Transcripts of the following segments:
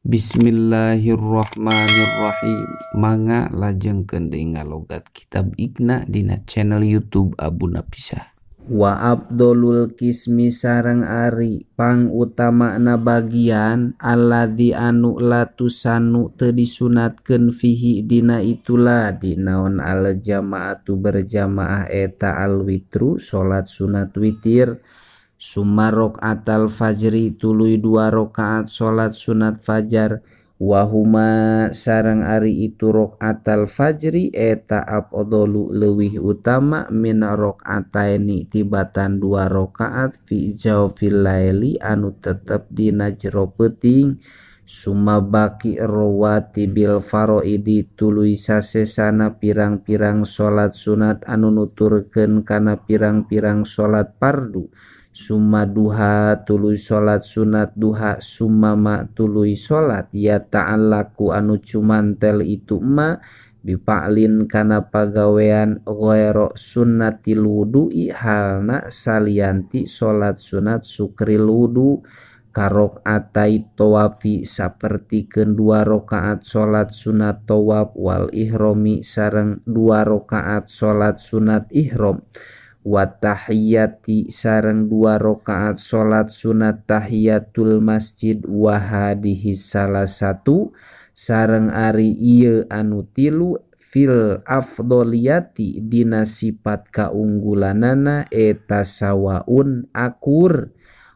Bismillahirrahmanirrahim. Mangga lajengkeun deui ngalogat kitab Iqna dina channel YouTube Abu Napisah. Wa abdolul kismi sareng ari pangutamana bagian alladzi anu latusanu teu disunatkeun fihi dina itulah dinaon al jamaatu berjamaah eta al witru salat sunat witir. Summa rokaatal fajri tuluy 2 rakaat salat sunat fajar. Wahuma sareng ari itu rokaatal fajri eta afdalu leuwih utama min rokaataini tibatan 2 rakaat fi jawfil laili anu tetep dina jero peuting. Summa baki rawati bil faraidi tuluy sasesana pirang-pirang salat sunat anu nuturkeun kana pirang-pirang salat fardu. Summa duha tuluy salat sunat duha. Summa ma tuluy salat ya ta'allaku anu cumantel itu ma bipa'lin kana pagawean ghaira sunnatil wudu'i halna salianti salat sunat sukril wudu. Karok atai tawafi sapertikeun 2 rakaat salat sunat tawaf wal ihrami sareng 2 rakaat salat sunat ihram. Wa tahiyyati sareng 2 rakaat salat sunat tahiyatul masjid wa hadhihi salah satu sareng ari ieu anu tilu fil afdoliyati dina sifat kaunggulanana eta sawaun akur.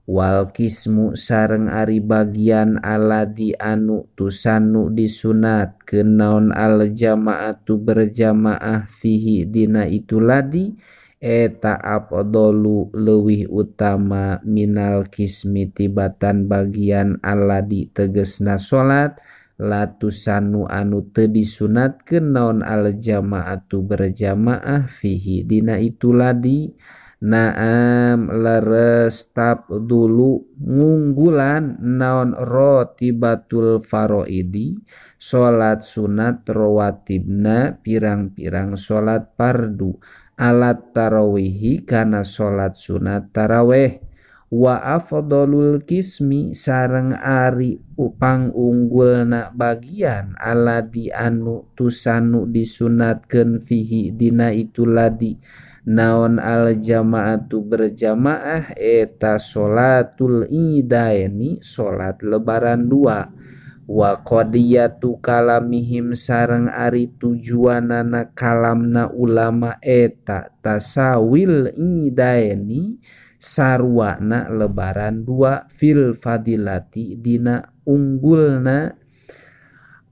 Wal kismu sareng ari bagian aladi anu tusanu disunat kenaon al jamaatu berjamaah fihi dina itu ladi eta afdalu leuwih utama minal kismi tibatan bagian aladi tegesna salat latusanu anu teu disunatkeun naon al jamaatu berjamaah fihi dina itu ladi. Naam leres tab dulu ngunggulan naon rotibatul faraidi salat sunat rawatibna pirang-pirang salat fardu alat tarawihi kana salat sunat taraweh. Wa afdalul kismi sareng ari pangunggulna bagian aladi anu tusanu disunatkeun fihi dina itu ladi naon al jamaatu berjamaah eta sholatul idaini salat lebaran 2. Wa qadiyatu kalamihim sareng ari tujuanana kalamna ulama eta tasawil idaini sarwana lebaran 2 fil fadilati dina unggulna.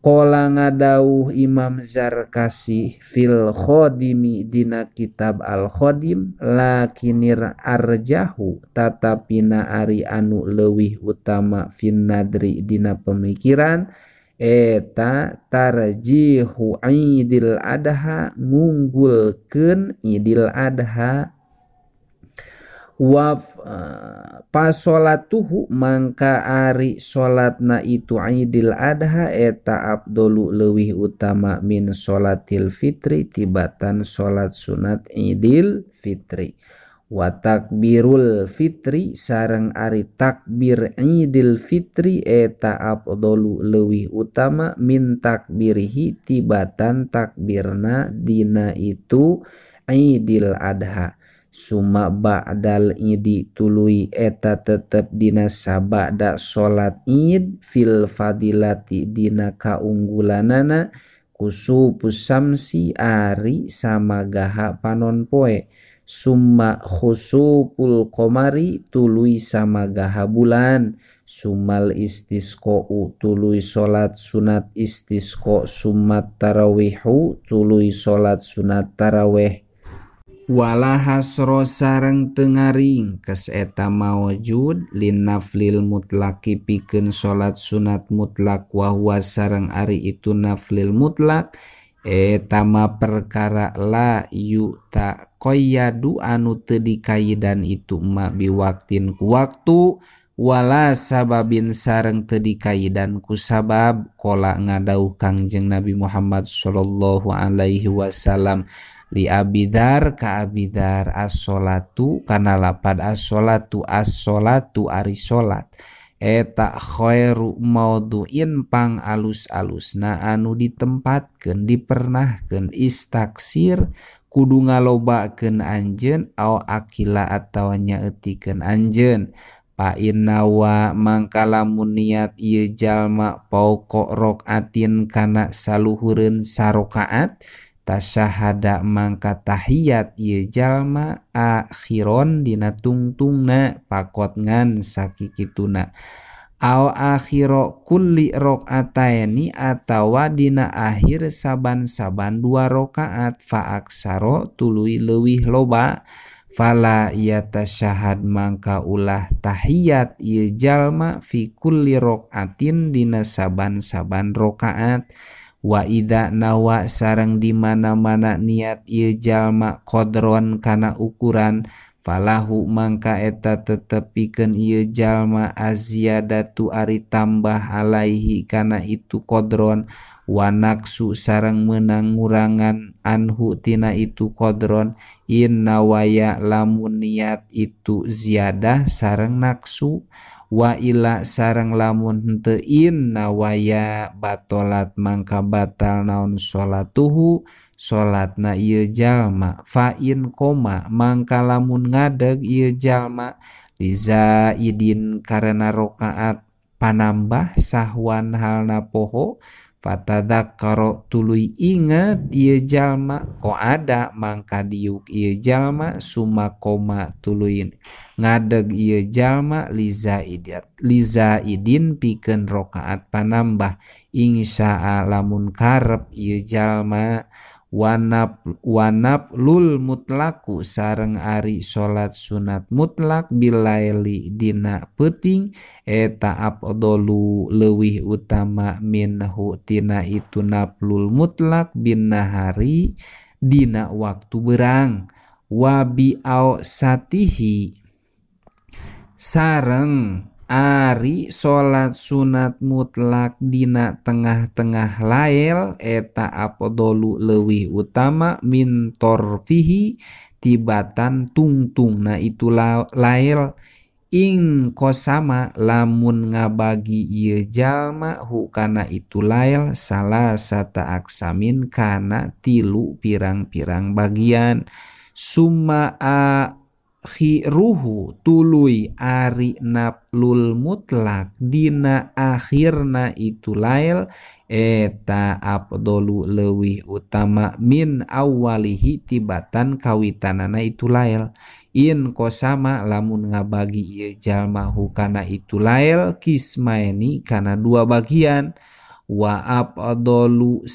Qala ngadauh Imam Zarkasi fil khodimi dina kitab al khodim lakinir arjahu tatapina ari anu leuwih utama fin nadri dina pemikiran eta tarjihu idil adha ngunggulkeun idil adha. Wa pasolatuhu mangka ari salatna itu idil adha eta afdalu leuwih utama min salatil fitri tibatan salat sunat idil fitri. Wa takbirul fitri sareng ari takbir idil fitri eta afdalu leuwih utama min takbirihi tibatan takbirna dina itu idil adha. Summa ba'dal idi tuluy eta tetep dina sabada salat id fil fadilati dina kaunggulanana kusupus samsi ari samagaha panon poe. Summa khusupul qamari tuluy samagaha bulan. Summal istisqa'u tuluy salat sunat istisqa. Summat tarawihu tuluy salat sunat taraweh. Wala hasro sareng tengaring kes eta mawjud lin naflil mutlaki pikeun salat sunat mutlak wa huwa sareng ari itu naflil mutlak eta ma perkara la yu ta qayyadu anu teu dikaidan itu ma biwaktin ku waktu wala sababin sareng teu dikaidan ku sabab. Qala ngadauh Kangjeng Nabi Muhammad sallallahu alaihi wasallam li Abidar ka Abidar as-sholatu kana lapad as-sholatu ari sholat eta khairu mauduin pang alus-alusna anu ditempatkeun dipernahkeun istaksir kudu ngalobakeun anjeun au akila atawa nyaeutikeun anjeun pa innawa mangka lamun niat ieu jalma pauko rokaatin kana saluhureun sarokaat tasyahada mangka tahiyat ieu jalma akhiron dina tungtungna pakot ngan sakikituna au akhiro kulli rakaataini atawa dina akhir saban-saban 2 rakaat fa aksaro tuluy leuwih loba fala yatasyahad mangka ulah tahiyat ieu jalma fi kulli rakaatin dina saban-saban rakaat wa idza nawa sareng di mana-mana niat ieu jalma qadron kana ukuran falahu mangka eta tetepikeun ieu jalma azyadatu ari tambah alaihi kana itu qadron wa naksu sareng meunang ngurangan anhu tina itu qadron in nawaya lamun niat itu ziyadah sareng naksu wa ila sareng lamun henteu in nawaya batolat mangka batal naon salatuhu salatna ieu jalma fa in koma mangka lamun ngadeg ieu jalma liza idin karena rakaat panambah sahwan halna poho fatadzakkaro tuluy inget ieu jalma ko ada mangka diuk ieu jalma sumakoma tuluy ngadeg ieu jalma liza idin pikeun rakaat panambah insya lamun karep ieu jalma wanap lul mutlaku sareng ari salat sunat mutlak bilaili dina peuting eta afdalu leuwih utama minhu tina itu naplul mutlak bin nahari dina waktu berang wa bi au satihi sareng ari salat sunat mutlak dina tengah-tengah lael eta afdalu leuwih utama min torfihi tibatan tungtungna itu lael ing kosama lamun ngabagi ieu jalma hu kana itu lael salasata aksamin kana 3 pirang-pirang bagian summa akhiruhu tuluy ari naplul mutlak dina akhirna itu lael eta afdalu leuwih utama min awalihi tibatan kawitanana itu lael in kosama lamun ngabagi ieu jalma hukana itu lael kismaeni kana 2 bagian wa afdalu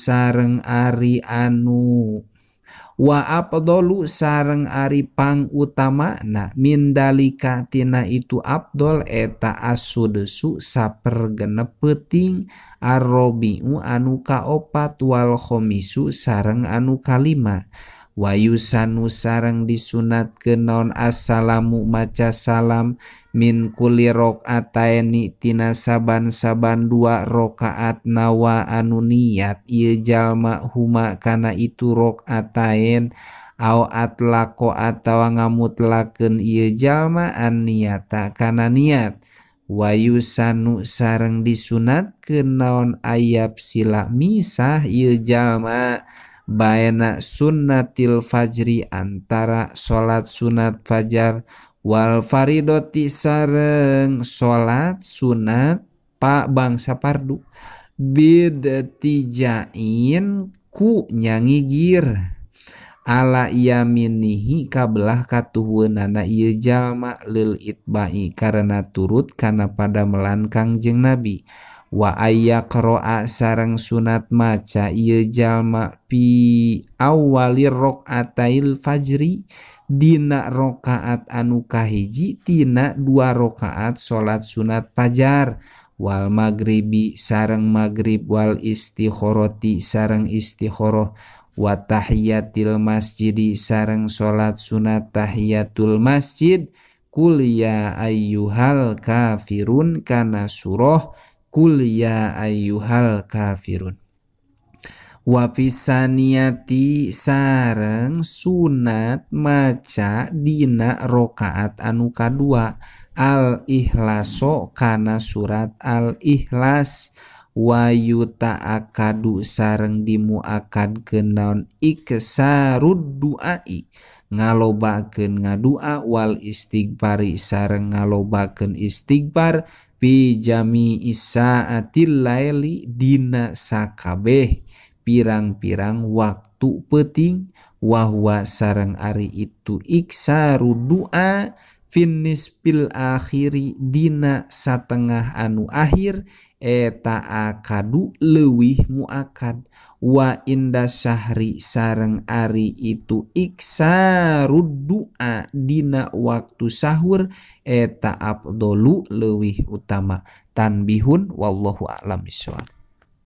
sareng ari pang utama na min dalika tina itu afdol eta asudesu sapergenep peuting arrobiu anu kaopat wal khomisu sareng anu kalima wa yusanu sareng disunatkeun naon assalamu maca salam min kulli rakaataini tina saban-saban 2 rakaat nawa anu niat ieu jalma huma kana itu rakaatain au atlaqo atawa ngamutlakeun ieu jalma an niata kana niat wa yusanu sareng disunatkeun naon ayab sila misah ieu jalma baina sunnatil fajri antara salat sunat fajar wal faridoti sareng salat sunat bangsa pardu bidtijain ku nyangigir ala yaminihi kabelah katuhunana ieu jalma lil itbai karena turut kana pada melan Kangjeng Nabi wa ayyaqra'a sareng sunat maca ieu jalma pi awwalir rakaatail fajri dina rakaat anu kahiji tina 2 rakaat salat sunat fajar wal maghribi sareng maghrib wal istikharati sareng istikharah wa tahiyatil masjidi sareng salat sunat tahiyatul masjid kul ya ayyuhal kafirun kana surah kul ya ayyuhal kafirun wa fisaniyati sareng sunat maca dina rakaat anu kadua al-ikhlaso kana surat al-ikhlas wa yuta'akadu sareng dimuakad kenaon iksarud du'ai ngalobakeun ngadua wal istighfari sareng ngalobakeun istighfar fi jami'i sa'atil laili dina sakabeh pirang-pirang waktu penting wahwa sareng ari itu iksarud du'a finis pil akhiri dina satengah anu akhir eta akadu leuwih muakad wa inda syahri sareng ari itu iksarud du'a dina waktu sahur eta afdolu leuwih utama tanbihun wallahu a'lam bishawab.